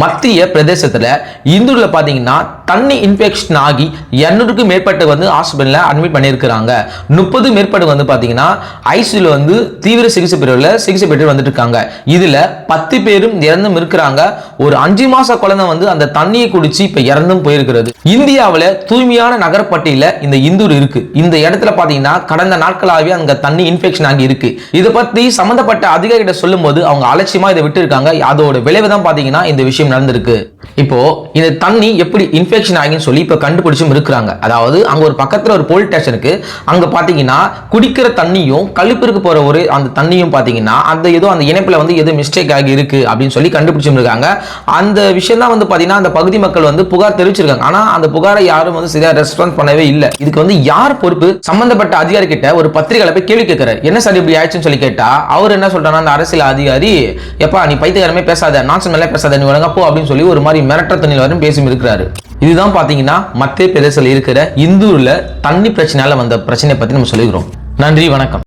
மத்திய பிரதேசத்துல இந்தூர்ல பாத்தீங்கன்னா தண்ணி இன்ஃபெக்ஷன் ஆகி 200க்கும் மேற்பட்டு ஹாஸ்பிட்டல்ல அட்மிட் பண்ணியிருக்கிறாங்க. 30 மேற்பட்டு பாத்தீங்கன்னா ஐசியூல தீவிர சிகிச்சை பிரிவுல சிகிச்சை பெற்று வந்துட்டு இருக்காங்க. இதுல 10 பேரும் இறந்தும் இருக்கிறாங்க. ஒரு 5 மாச குழந்தை அந்த தண்ணியை குடிச்சு இப்ப இறந்தும் போயிருக்கிறது. இந்தியாவில தூய்மையான நகரப்பட்டியல இந்த இந்தூர் இருக்கு. இந்த இடத்துல பாத்தீங்கன்னா கடந்த நாட்களாகவே அங்க தண்ணி இன்ஃபெக்ஷன் ஆகி இருக்கு. இதை பத்தி சம்பந்தப்பட்ட அதிகாரிகிட்ட சொல்லும் போது அவங்க அலட்சியமா இதை விட்டு இருக்காங்க. அதோட விளைவு தான் பாத்தீங்கன்னா இந்த விஷயம் நடந்திருக்கு. இப்போ இந்த தண்ணி எப்படி இன்ஃபெக்ஷன் ஆகின்னு சொல்லி இப்ப கண்டுபிடிச்சும் இருக்கிறாங்க. அதாவது அங்க ஒரு பக்கத்துல ஒரு போலீஸ் ஸ்டேஷன் இருக்கு. அங்க பாத்தீங்கன்னா குடிக்கிற தண்ணியும் கழிப்பிற்கு போற ஒரு அந்த தண்ணியும் பாத்தீங்கன்னா அந்த ஏதோ அந்த இணைப்புல ஏதோ மிஸ்டேக் ஆகி இருக்கு அப்படின்னு சொல்லி கண்டுபிடிச்சும் இருக்காங்க. அந்த விஷயம் தான் பாத்தீங்கன்னா அந்த பகுதி மக்கள் புகார் தெரிவிச்சிருக்காங்க. ஆனா அந்த புகாரை யாரும் சரியா ரெஸ்பான்ஸ் பண்ணவே இல்லை. இதுக்கு யார் பொறுப்பு? சம்பந்தப்பட்ட அதிகாரி கிட்ட ஒரு பத்திரிகையில போய் கேள்வி கேட்கிறார். என்ன சார் இப்படி ஆயிடுச்சுன்னு சொல்லி கேட்டா அவர் என்ன சொல்றாருன்னா, அந்த அரசியல் அதிகாரி எப்பா நீ பைத்தியக்காரமே பேசாத, நான்சன் மேல பேசாத, நீ ஒழுங்கா போ அப்படின்னு சொல்லி ஒரு மாதிரி மிரட்ட தண்ணியில் வரும் பேசி இருக்கிறாரு. இதுதான் பாத்தீங்கன்னா மத்திய பிரதேசத்தில் இருக்கிற இந்தூர்ல தண்ணி பிரச்சனையால வந்த பிரச்சனை பத்தி நம்ம சொல்லிக்கிறோம். நன்றி, வணக்கம்.